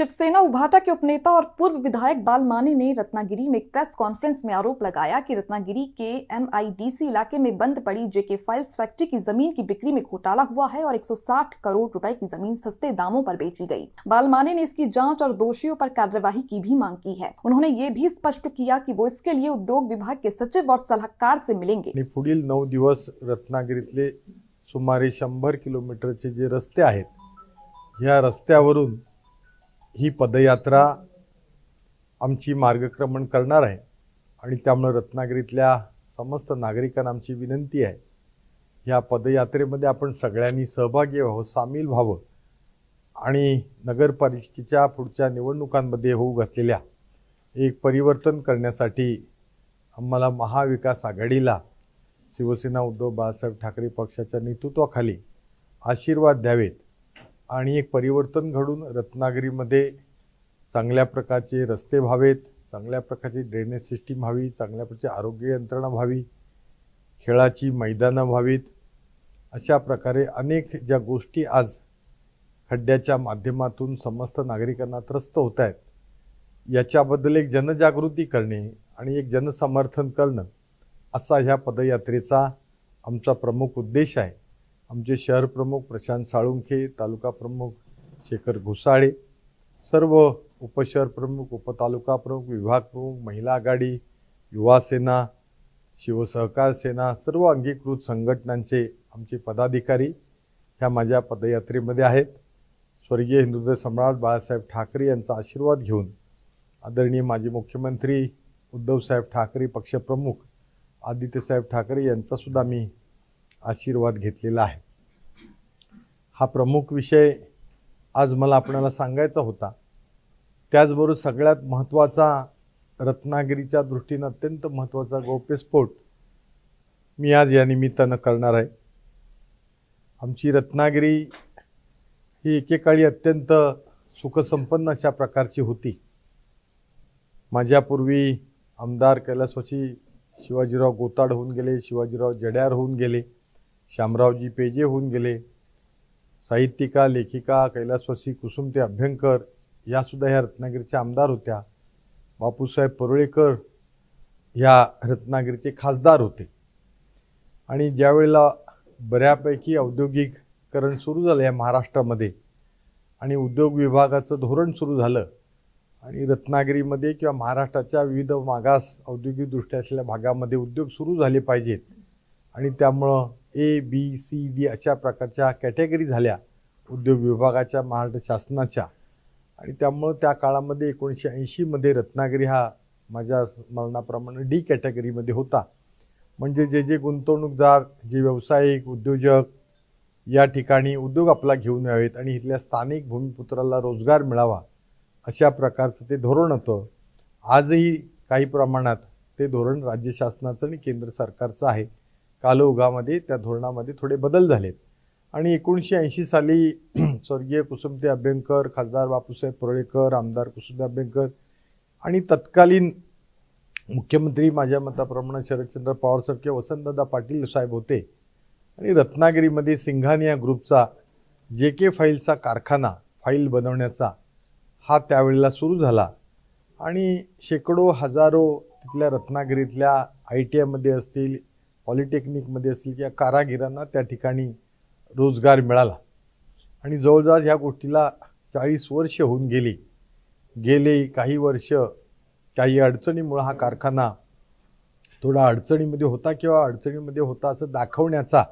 शिवसेना उभाटा के उपनेता और पूर्व विधायक बालमानी ने रत्नागिरी में एक प्रेस कॉन्फ्रेंस में आरोप लगाया कि रत्नागिरी के एमआईडीसी इलाके में बंद पड़ी जेके फाइल्स फैक्ट्री की जमीन की बिक्री में घोटाला हुआ है और 160 करोड़ रुपए की जमीन सस्ते दामों पर बेची गई। बालमानी ने इसकी जांच और दोषियों पर कार्यवाही की भी मांग की है। उन्होंने ये भी स्पष्ट किया कि वो इसके लिए उद्योग विभाग के सचिव और सलाहकार से मिलेंगे। पुढील 9 दिवस रत्नागिरीतले सुमारे 100 किलोमीटरचे जे रस्ते आहेत या रस्त्यावरून ही पदयात्रा आमची मार्गक्रमण करणार आहे आणि त्यामुळे रत्नागिरीतल्या समस्त नागरिकांना आमची विनंती आहे या पदयात्रेमध्ये आपण सगळ्यांनी सहभागी व्हावं, सामील व्हावं आणि नगरपालिकेच्या पुढच्या निवडणुकांमध्ये होऊ घातलेल्या एक परिवर्तन करण्यासाठी आम्हाला महाविकास आघाडीला शिवसेना उद्धव बाळासाहेब ठाकरे पक्षाच्या नेतृत्वाखाली आशीर्वाद द्यावेत आणि एक परिवर्तन घडून रत्नागिरीमध्ये चांगल्या प्रकारचे रस्ते व्हावेत, चांगल्या प्रकारची ड्रेनेज सिस्टीम व्हावी, चांगल्या प्रकारची आरोग्य यंत्रणा व्हावी, खेळाची मैदानं व्हावीत, अशा प्रकारे अनेक ज्या गोष्टी आज खड्ड्याच्या माध्यमातून समस्त नागरिकांना त्रस्त होत आहेत याच्याबद्दल एक जनजागृती करणे आणि एक जनसमर्थन करणं असा ह्या पदयात्रेचा आमचा प्रमुख उद्देश आहे। आमचे शहर प्रमुख प्रशांत साळुंखे, तालुका प्रमुख शेखर घुसाळे, सर्व उपशहर प्रमुख, उपतालुका प्रमुख, विभाग प्रमुख, महिला आघाडी, युवा सेना, शिवसहकार सेना, सर्व अंगीकृत संघटनांचे आमचे पदाधिकारी ह्या माझ्या पदयात्रेमध्ये आहेत। स्वर्गीय हिंदुत्व सम्राट बाळासाहेब ठाकरे यांचा आशीर्वाद घेऊन आदरणीय माजी मुख्यमंत्री उद्धवसाहेब ठाकरे, पक्षप्रमुख आदित्यसाहेब ठाकरे यांचा सुद्धा मी आशीर्वाद घेतलेला आहे। हा प्रमुख विषय आज मला आपल्याला सांगायचा होता। त्याचबरोबर सगळ्यात महत्त्वाचा रत्नागिरीच्या दृष्टीने अत्यंत महत्त्वाचा गौप्यस्फोट मी आज या निमित्ताने करणार आहे। आमची रत्नागिरी ही एकेकाळी अत्यंत सुखसंपन्न अशा प्रकारची होती। माझ्यापूर्वी आमदार कैलासवासी शिवाजीराव गोताड होऊन गेले, शिवाजीराव जड्यार होऊन गेले, शामरावजी पेजे होऊन गेले, साहित्यिका लेखिका कैलासवासी कुसुमते अभ्यंकर या सुद्धा ह्या रत्नागिरीचे आमदार होत्या। बापूसाहेब परुळेकर ह्या रत्नागिरीचे खासदार होते आणि ज्यावेळेला बऱ्यापैकी औद्योगिकरण सुरू झालं या महाराष्ट्रामध्ये आणि उद्योग विभागाचं धोरण सुरू झालं आणि रत्नागिरीमध्ये किंवा महाराष्ट्राच्या विविध मागास औद्योगिकदृष्ट्या असलेल्या भागामध्ये उद्योग सुरू झाले पाहिजेत आणि त्यामुळं ए बी सी डी अशा प्रकारच्या कॅटेगरी झाल्या उद्योग विभागाच्या महाराष्ट्र शासनाच्या आणि त्यामुळं त्या काळामध्ये 1980 मध्ये रत्नागिरी हा माझ्या स्मरणाप्रमाणे डी कॅटेगरीमध्ये होता। म्हणजे जे गुंतवणूकदार, जे व्यावसायिक उद्योजक या ठिकाणी उद्योग आपला घेऊन यावेत आणि इथल्या स्थानिक भूमिपुत्राला रोजगार मिळावा अशा प्रकारचं ते धोरण होतं। आजही काही प्रमाणात ते धोरण राज्य शासनाचं आणि केंद्र सरकारचं आहे। कालौघामध्ये त्या धोरणामध्ये थोडे बदल झालेत आणि 1980 साली स्वर्गीय कुसुमते अभ्यंकर, खासदार बापूसाहेब परुळेकर, आमदार कुसुमते अभ्यंकर आणि तत्कालीन मुख्यमंत्री माझ्या मताप्रमाणे शरदचंद्र पवार साहेब वसंतदादा पाटील साहेब होते आणि रत्नागिरीमध्ये सिंघानिया ग्रुपचा जेके फाईलचा कारखाना फाईल बनवण्याचा हा त्यावेळेला सुरू झाला आणि शेकडो हजारो तिथल्या रत्नागिरीतल्या ITI मध्ये असतील, पॉलिटेक्निकमध्ये असतील किंवा कारागिरांना त्या ठिकाणी रोजगार मिळाला आणि जवळजवळ ह्या गोष्टीला 40 वर्ष होऊन गेले काही वर्ष काही अडचणीमुळे हा कारखाना थोडा अडचणीमध्ये होता किंवा अडचणीमध्ये होता असं दाखवण्याचा